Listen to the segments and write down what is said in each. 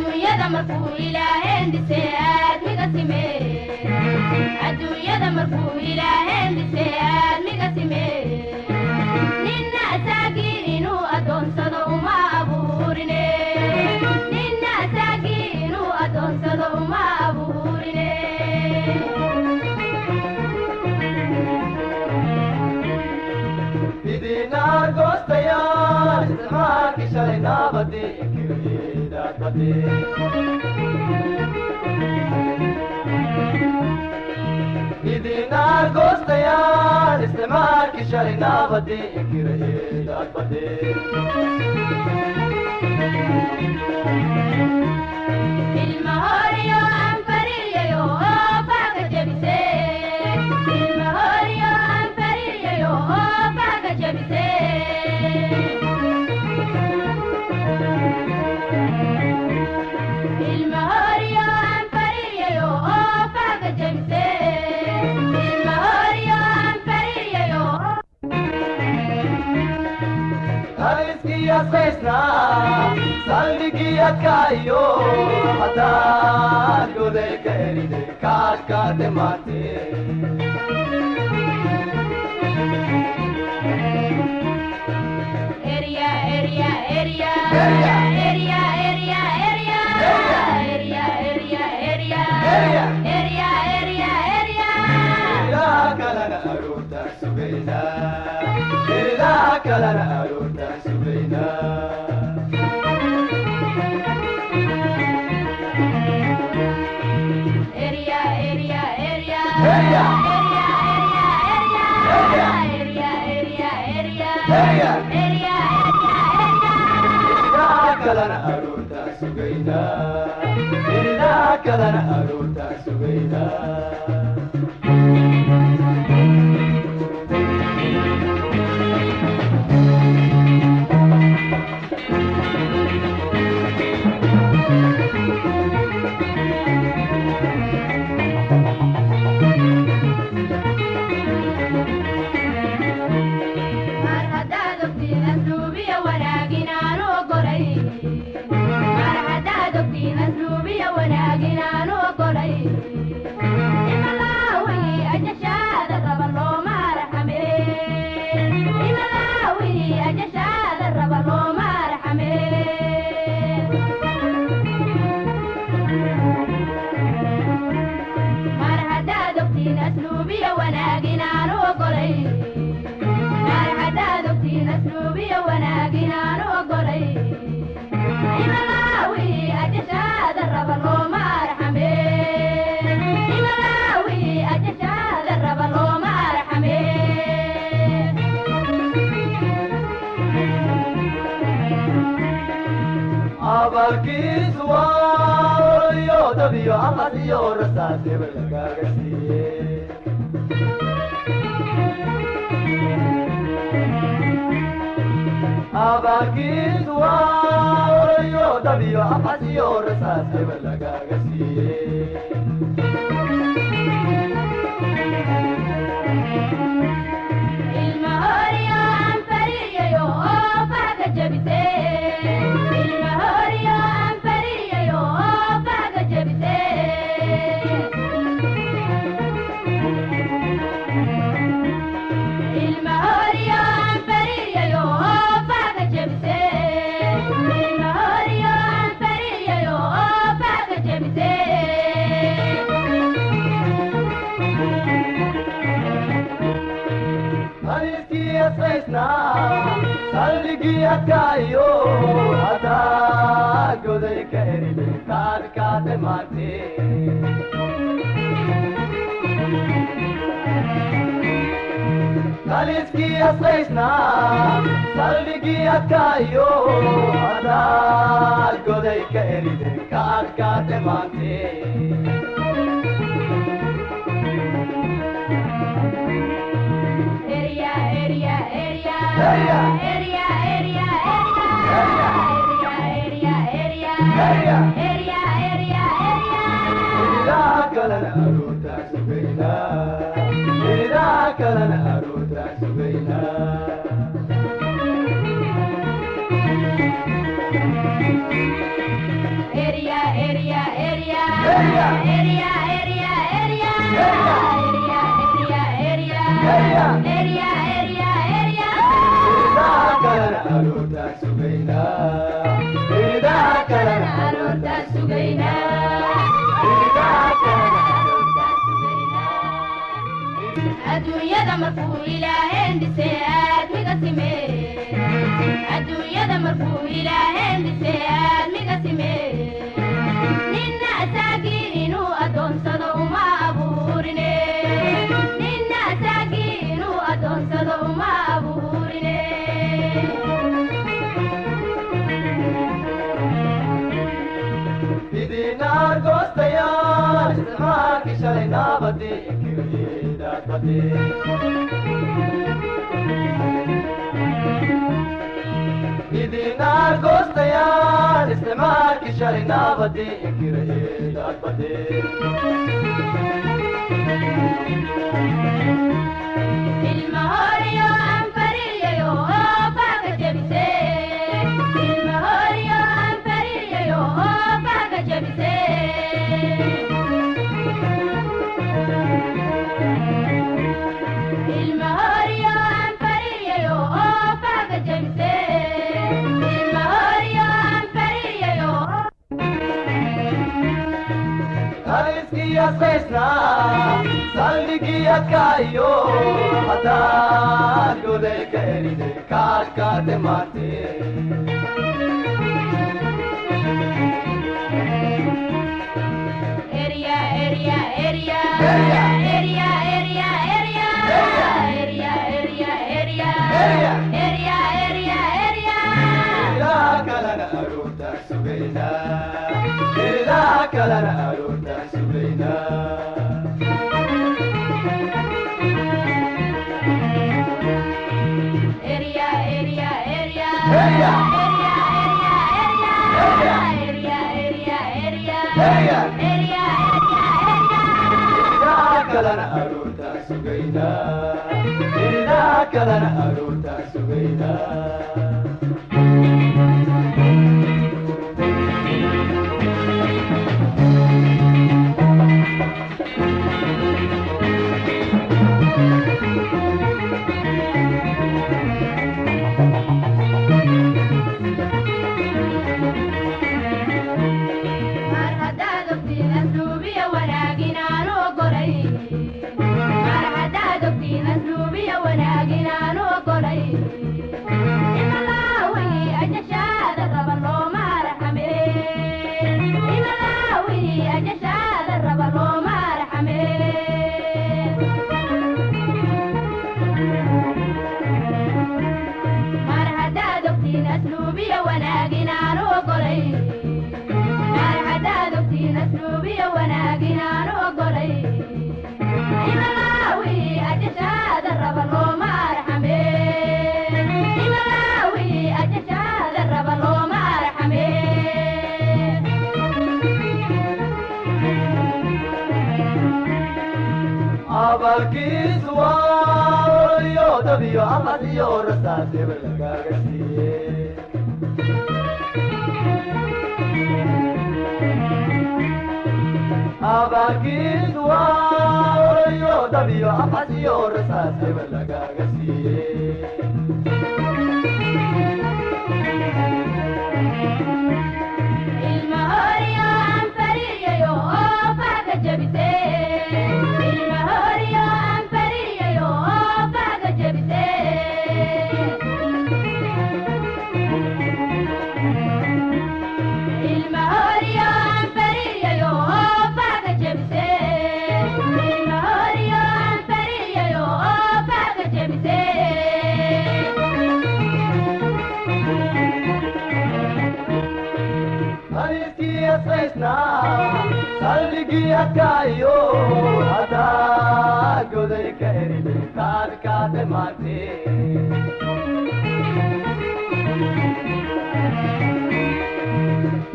adduunyada markuu ilaaheen dhisay aadmiga simee adduunyada markuu ilaaheen dhisay aadmiga simee ninna asaagii inuu adoonsado uma abuurine ninna asaagii inuu adoonsado uma abuurine idina goostayaan isticmaalkii shalay naabadii kiriyadaad badee idina goostayaan isticmaalkii shalay naabadii kiriyadaad badee ilmahoriyo anfariyayo baaga jabisee ilmahoriyo anfariyayo baaga jabisee ilmahoriyo anfariyayo baaga jabisee ilmahoriyo anfariyayo Aliski asesna salgi akayo hata gode keride ka te mate area area area Area. area area area area area area area area area ila kalana aruta subeina ila kalana aruta subeina area area area Area. Area. ila kalana aruta subeina ila kalana aruta subeina Abalkis yo dabiyo amadiyo rasate belagagasiye Abalkis yo dabiyo amadiyo rasate belagagasiye ilmahoriyo anfariyayo baaga jabisee ilmahoriyo anfariyayo baaga jabisee ilmahoriyo anfariyayo baaga jabisee ilmahoriyo anfariyayo baaga jabisee Aliski asesna salgi akayo hata gode keride ka te mate Aliski asesna salgi akayo hata gode keride ka te mate area area area Area. area area Area. area area ila kalana aruta subeina ila kalana aruta subeina area adduunyada markuu ilaaheen dhisay aadmiga simee adduunyada markuu ilaaheen dhisay aadmiga simee ninna asaagii inuu adoonsado uma abuurine ninna asaagii inuu adoonsado uma abuurine idina argoostayaal isticmaalkii shalay naabadii idina argoostayaal isticmaalkii shalay naabadii inkirayeedadbade ilma horiyo aan fariyayo oo baaga jebise ilma horiyo aan fariyayo oo baaga jebise ilma horiyo aan fariyayo oo baaga jebise ilma horiyo aan fariyayo kaliskii asqaysnaa salligii adkaayo hadaad goday ka eride kaadkaate maante area area area area area area area area area area area ilaa kalana aroortaan sugaynaa ilaa kalana aroortaan sugaynaa area area area Area. ilaa kalana aroortaan sugaynaa ilaa kalana aroortaan sugaynaa mar haddaad ogtiin asluubiya wanaagin aan ogolay mar haddaad ogtiin asluubiya wanaagin aan ogolay imalaawi ajashaada raba looma raxame imalaawi ajashaada raba looma raxame mar haddaad ogtiin asluubiya wanaagin aan ogolay mar haddaad ogtiin asluubiya wanaagin aan ogolay imalaawi ajashaada raba looma raxame imalaawi ajashaada raba looma raxame abalkiisu waa iyo dabiyo amad iyo rasaas hebel lagaaga siiye abalkiisu waa iyo dabiyo amad iyo rasaas hebel lagaaga siiye ilma horiyo aan fariyayo oo baaga jebise ilma horiyo aan fariyayo oo baaga jebise ilma horiyo aan fariyayo oo baaga jebise ilma horiyo aan fariyayo oo baaga jebise kaliskii asqaysnaa salligii adkaayo hadaad goday ka eride kaadkaate maante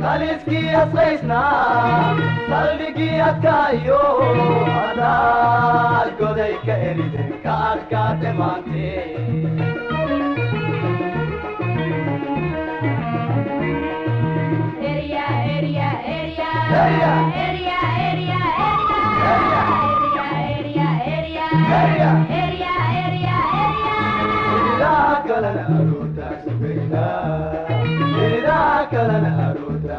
kaliskii asqaysnaa salligii adkaayo hadaad goday ka eride kaadkaate maante area area area Area. area area area area ilaa kalana aroortaa sugaynaa